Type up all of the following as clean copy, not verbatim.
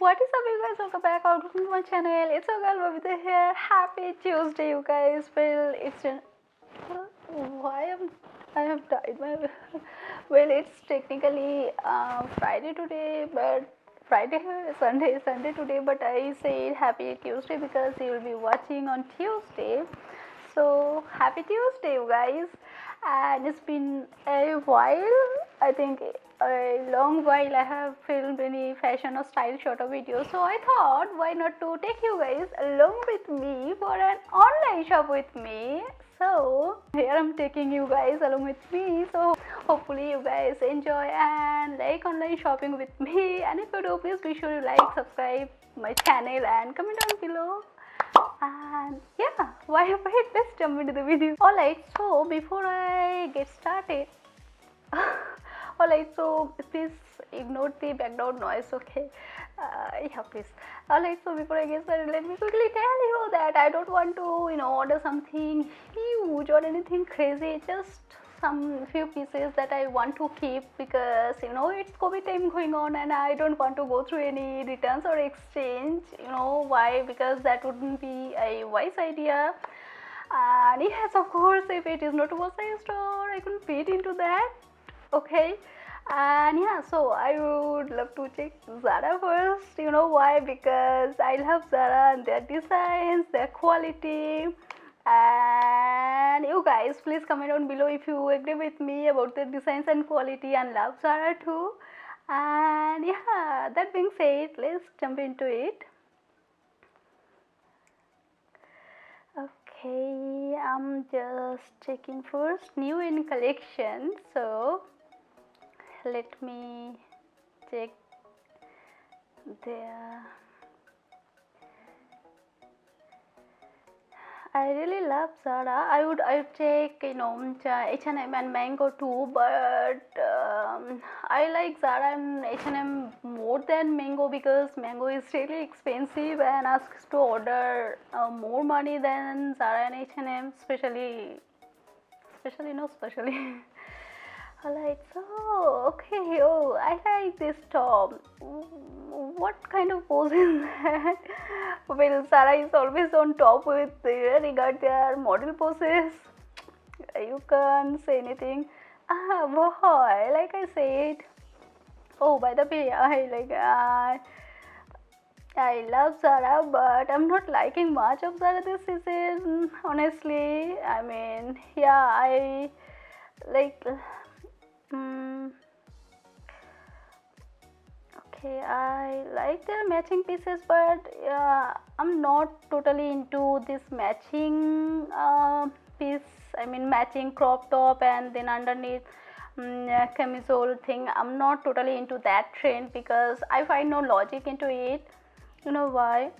What is up, you guys? Welcome back or to my channel. It's your girl Babita here. Happy Tuesday, you guys. Well, it's why I have died my well, it's technically Friday today, but Friday Sunday today, but I say Happy Tuesday because you will be watching on Tuesday. So happy Tuesday, you guys! And it's been a while. I think a long while I have filmed any fashion or style shorter videos. So I thought, why not to take you guys along with me for an online shop with me. So here I'm taking you guys along with me. So hopefully you guys enjoy and like online shopping with me. And if you do, please be sure you like, subscribe my channel and comment down below. And yeah, why wait, let's jump into the video. Alright, so before I get started, alright, so please ignore the background noise, okay? Yeah, please. Alright, so before I get started, let me quickly tell you that I don't want to, order something huge or anything crazy. Just some few pieces that I want to keep because it's COVID time going on and I don't want to go through any returns or exchange. Why? Because that wouldn't be a wise idea. And yes, of course, if it is not oversized or I can fit into that, okay. And yeah, so I would love to check Zara first. You know why? Because I love Zara and their designs, their quality. And you guys, please comment down below if you agree with me about the designs and quality and love Zara too. And yeah, that being said, let's jump into it. Okay, I'm just checking first new in collection. So let me check there. I really love Zara. I would take H&M and Mango too, but I like Zara and H&M more than Mango because Mango is really expensive and asks to order more money than Zara and H&M, especially. Alright, so okay, oh, I like this top. What kind of pose is that? Well, Zara is always on top with regard their model poses. You can't say anything. Boy, like I said. Oh, by the way, I love Zara, but I'm not liking much of Zara this season. Honestly, I mean, yeah, I like. Okay, I like their matching pieces, but I'm not totally into this matching piece. I mean, matching crop top and then underneath camisole thing. I'm not totally into that trend because I find no logic into it. You know why?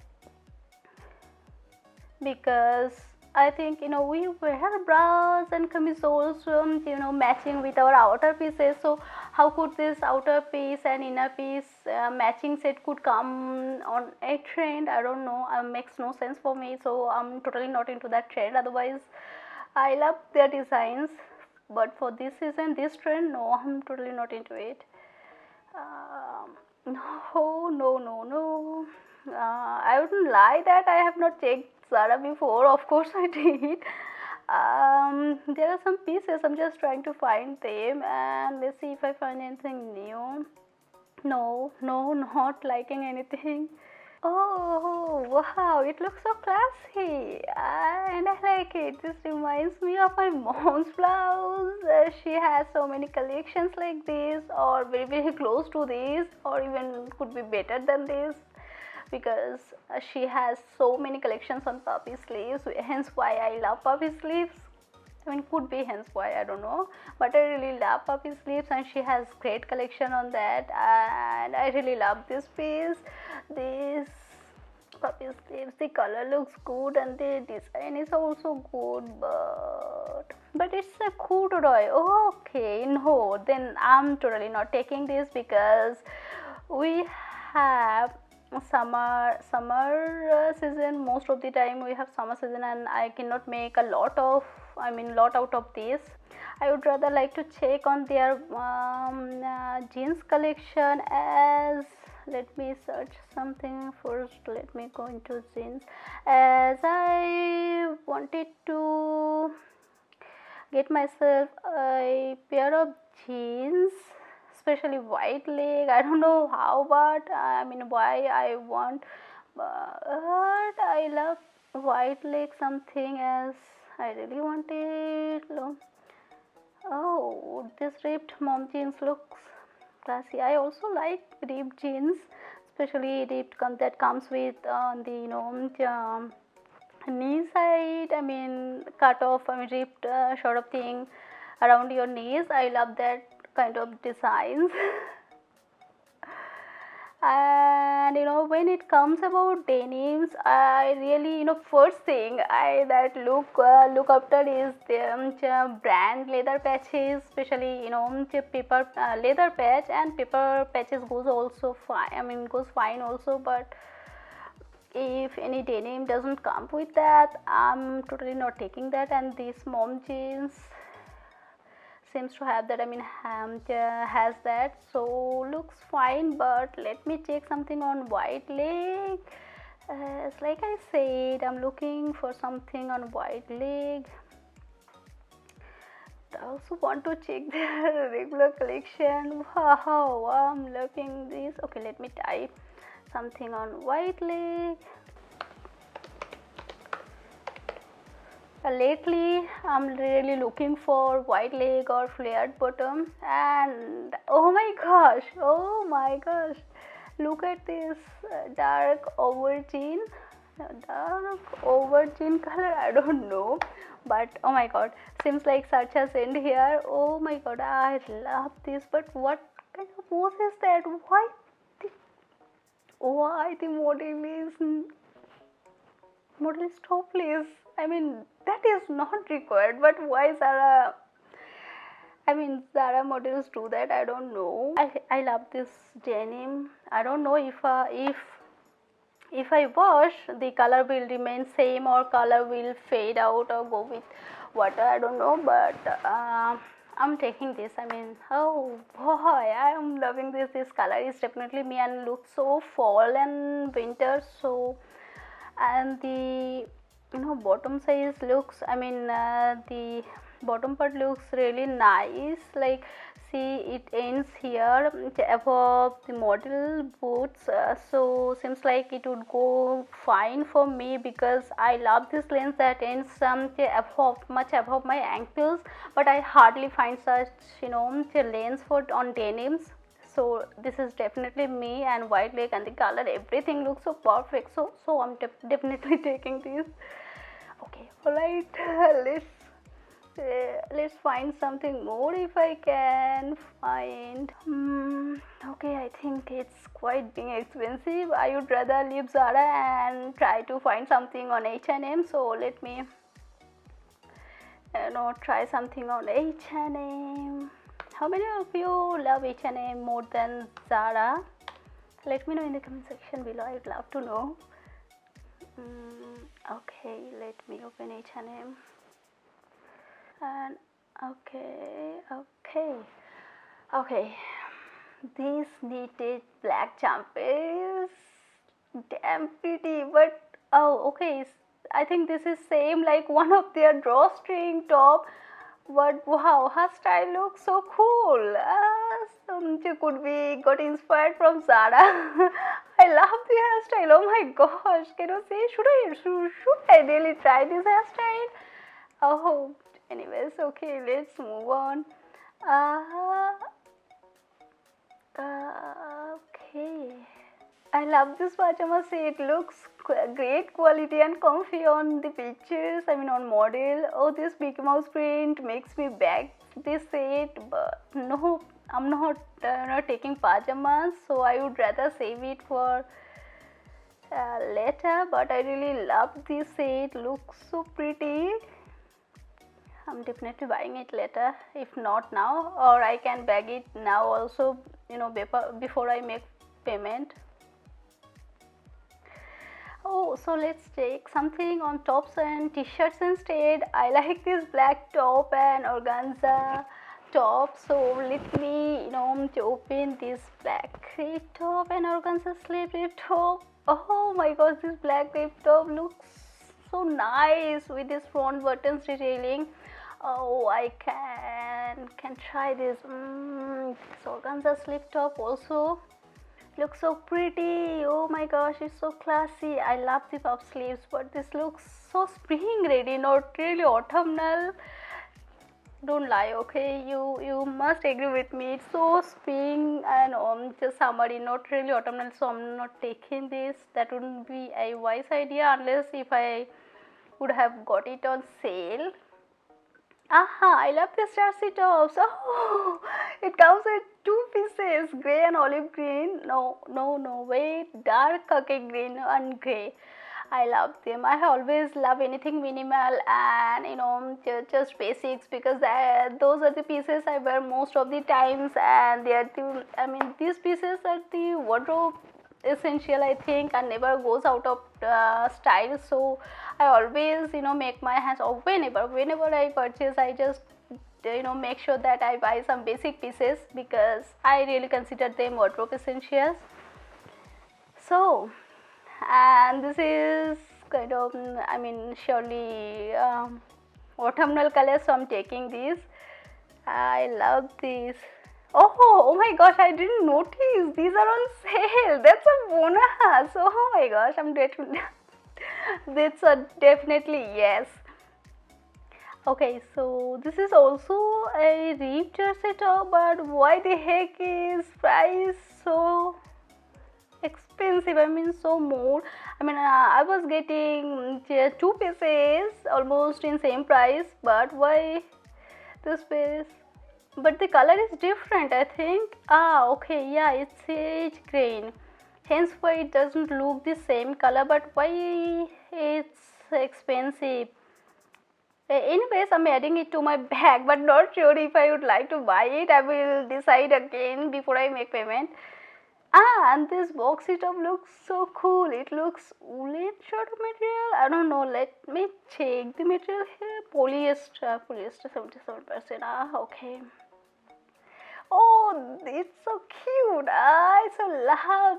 Because I think we wear bras and camisoles matching with our outer pieces, so how could this outer piece and inner piece matching set could come on a trend? I don't know, makes no sense for me, so I'm totally not into that trend. Otherwise I love their designs, but for this season, this trend, no, I'm totally not into it. No. I wouldn't lie that I have not checked Zara before. Of course, I did. There are some pieces. I'm just trying to find them, and let's see if I find anything new. No, not liking anything. Oh wow, it looks so classy and I like it. This reminds me of my mom's blouse. She has so many collections like this or very close to this or even could be better than this because she has so many collections on puppy sleeves, hence why I love puppy sleeves. I mean, could be hence why, I don't know, but I really love puppy sleeves and she has great collection on that, and I really love this piece. This puppy sleeves, the color looks good and the design is also good, but it's a corduroy. Okay, no, then I'm totally not taking this because we have summer season. Most of the time we have summer season and I cannot make a lot out of this. I would rather like to check on their jeans collection, as let me search something first. Let me go into jeans, as I wanted to get myself a pair of jeans, especially white leg. I don't know how, but I mean why I want, but I love white leg something as I really wanted. Oh, this ripped mom jeans looks classy. I also like ripped jeans, especially ripped that comes with the knee side. I mean cut off. I mean ripped sort of thing around your knees. I love that kind of designs. And when it comes about denims, I really first thing I that look after is the brand leather patches, especially paper leather patch, and paper patches goes also fine. I mean goes fine also, but if any denim doesn't come with that, I'm totally not taking that. And these mom jeans seems to have that. I mean has that, so looks fine. But let me check something on white leg. It's like I said, I'm looking for something on white leg. I also want to check their regular collection. Wow, I'm loving this. Okay, let me type something on white leg. Lately I'm really looking for white leg or flared bottom, and oh my gosh, look at this dark aubergine color. I don't know, but oh my god, seems like such a end here. Oh my god, I love this. But what kind of pose is that? Why the model is topless? I mean that is not required, but why Zara? I mean Zara models do that. I don't know. I love this denim. I don't know if I wash, the color will remain same or color will fade out or go with water. I don't know, but I'm taking this. I mean, oh boy, I am loving this. This color is definitely me and looks so fall and winter. So, and the bottom size looks, I mean the bottom part looks really nice. Like see, it ends here above the model boots, so seems like it would go fine for me because I love this lens that ends much above my ankles, but I hardly find such lens for on denims. So this is definitely me, and white leg and the color, everything looks so perfect. So I'm definitely taking this. Okay, alright, let's find something more if I can find. Okay, I think it's quite being expensive. I would rather leave Zara and try to find something on H&M. So let me try something on H&M. How many of you love H&M more than Zara? Let me know in the comment section below. I would love to know. Okay, let me open H&M. And okay, this knitted black jumper is damn pretty. But oh, okay, I think this is same like one of their drawstring top. But wow, her style looks so cool. Could we got inspired from Zara? I love the hairstyle. Oh my gosh, can you see? Should I really try this hairstyle? Oh, anyways, okay, let's move on. Okay, I love this pajama set. It looks great quality and comfy on the pictures. I mean on model. Oh, this Mickey Mouse print makes me bag this set, but no, I'm not taking pajamas, so I would rather save it for later. But I really love this set. Looks so pretty. I'm definitely buying it later, if not now, or I can bag it now also, before I make payment. Oh, so let's take something on tops and t-shirts instead. I like this black top and organza top. So let me to open this black crepe top and organza sleeve top. Oh my gosh, this black crepe top looks so nice with this front buttons detailing. Oh, I can try this. This organza sleeve top also looks so pretty. Oh my gosh, it's so classy. I love the puff sleeves, but this looks so spring ready, not really autumnal. Don't lie, okay? You must agree with me. It's so spring and just summery, not really autumnal. So I'm not taking this. That wouldn't be a wise idea unless if I would have got it on sale. Aha, I love this jersey tops. Oh, it comes with two pieces, grey and olive green. No, wait, dark khaki green and grey. I love them. I always love anything minimal and just basics because those are the pieces I wear most of the times, and they are the. I mean, these pieces are the wardrobe essential, I think, and never goes out of style. So I always make my hands, or whenever I purchase, I just make sure that I buy some basic pieces because I really consider them wardrobe essentials. So, and this is kind of, I mean, surely autumnal colors, so I'm taking these. I love these. Oh my gosh, I didn't notice. These are on sale. That's a bonus. Oh my gosh, I'm definitely. That's a definitely yes. Okay, so this is also a Reef jersey top, but why the heck is price so expensive? I mean, so more. I mean, I was getting two pieces almost in same price, but why this piece? But the color is different, I think. Okay, yeah, it's sage green. Hence why it doesn't look the same color, but why it's expensive. Anyways, I'm adding it to my bag, but not sure if I would like to buy it. I will decide again before I make payment. And this boxy top looks so cool. It looks woolen sort of material. I don't know. Let me check the material here. Polyester 77%. Okay. Oh, it's so cute. I so love.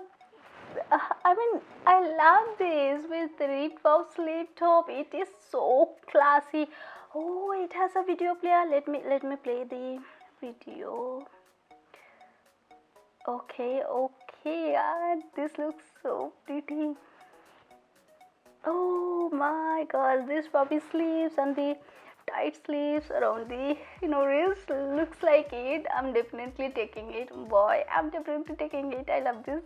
I mean, I love this with the ripped off sleeve top. It is so classy. Oh, it has a video player. Let me play the video. Okay. This looks so pretty. Oh my god, this puppy sleeves and the tight sleeves around the wrist looks like it. I'm definitely taking it. Boy, I'm definitely taking it. I love this.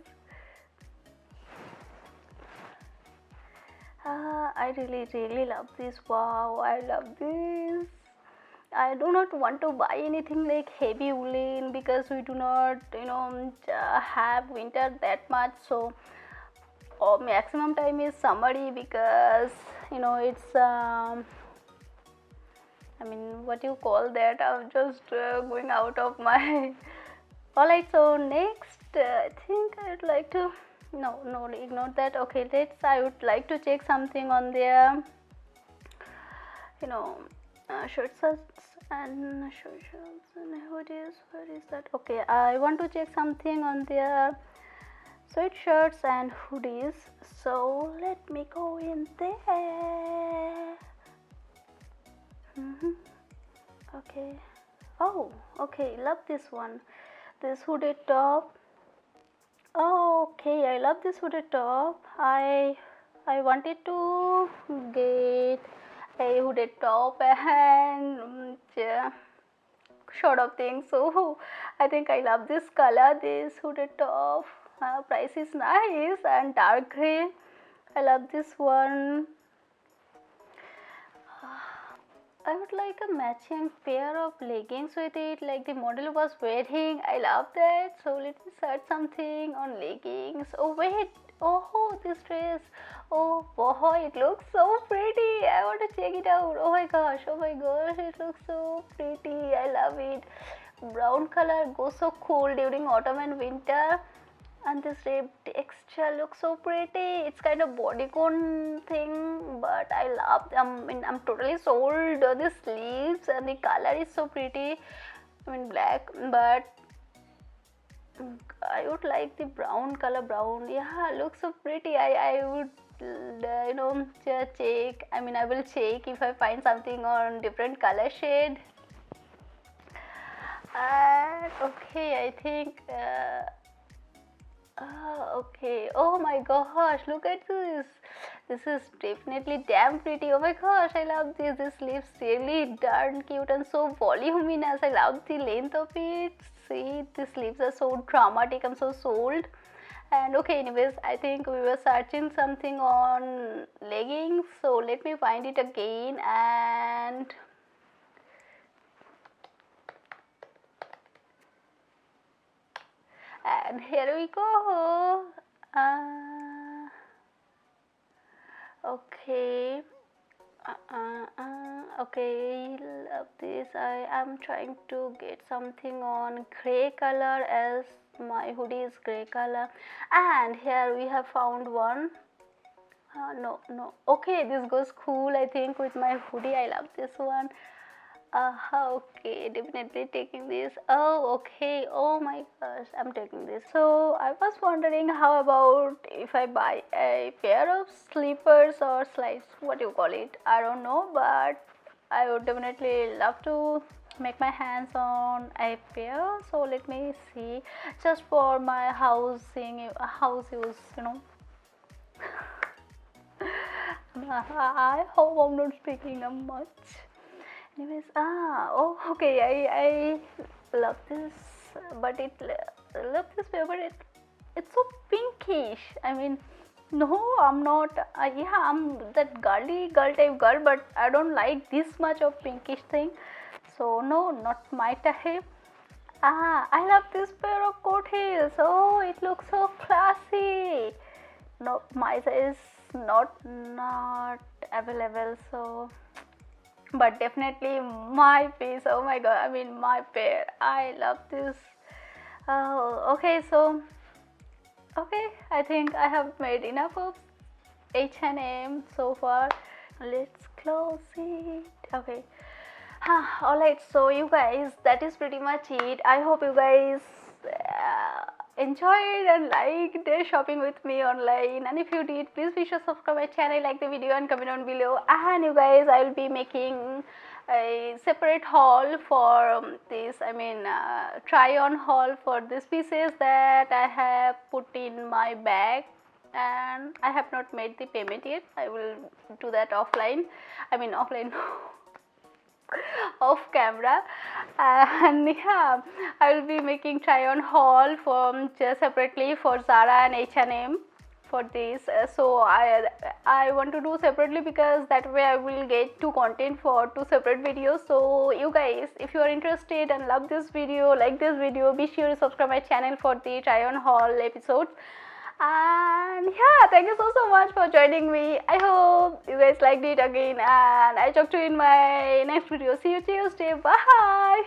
I really love this. Wow, I love this. I do not want to buy anything like heavy woolen because we do not have winter that much. So maximum time is summery because it's I mean, what you call that? I'm just going out of my. Alright, so next, I think I would like to. No, ignore that. Okay, I would like to check something on their, shirts and hoodies. Where is that? Okay, I want to check something on their sweatshirts and hoodies. So let me go in there. Okay. Oh, okay. Love this one. This hooded top. Oh, okay. I love this hooded top. I wanted to get a hooded top and sort of thing. So I think I love this color. This hooded top. Price is nice and dark gray. I love this one. I would like a matching pair of leggings with it, like the model was wearing. I love that. So let me search something on leggings. Oh wait, oh this dress. Oh boy, it looks so pretty. I want to check it out. Oh my gosh, it looks so pretty. I love it. Brown color goes so cool during autumn and winter. And this rib texture looks so pretty. It's kind of bodycon thing, but I love them. I'm totally sold. The sleeves and the color is so pretty. I mean black, but I would like the brown color. Brown, yeah, looks so pretty. I would check. I mean, I will check if I find something on different color shade. And okay, I think okay. Oh my gosh, look at this. This is definitely damn pretty. Oh my gosh, I love this. This lips really darn cute and so voluminous. I love the length of it. See, these lips are so dramatic. I'm so sold. And okay, anyways, I think we were searching something on leggings. So let me find it again. And here we go. Okay. Okay, love this. I am trying to get something on gray color, as my hoodie is gray color. And here we have found one. No. Okay, this goes cool, I think, with my hoodie. I love this one. Okay, definitely taking this. Oh, okay. Oh my gosh, I'm taking this. So I was wondering, how about if I buy a pair of slippers or slides, what do you call it? I don't know, but I would definitely love to make my hands on a pair. So let me see, just for my house use, I hope I'm not speaking much. Anyways, okay, I love this, but it's so pinkish. I mean, no, I'm not. Yeah, I'm that girly girl type girl, but I don't like this much of pinkish thing. So no, not my type. I love this pair of coat heels. Oh, it looks so classy. No, my size not available, so. But definitely my piece. Oh my god, I mean my pair. I love this. Okay, so okay, I think I have made enough of H&M so far. Let's close it. Okay. Alright, so you guys, that is pretty much it. I hope you guys enjoyed and liked shopping with me online, and if you did, please be sure to subscribe my channel, like the video and comment down below. And you guys, I will be making a separate haul for this, I mean try on haul for these pieces that I have put in my bag, and I have not made the payment yet. I will do that offline, I mean offline off camera. And yeah, I will be making try on haul for just separately for Zara and H&M for this. So I want to do separately, because that way I will get two content for two separate videos. So you guys, if you are interested and love this video, like this video, be sure to subscribe my channel for the try on haul episodes. And yeah, thank you so much for joining me. I hope you guys liked it again, and I'll talk to you in my next video. See you Tuesday. Bye.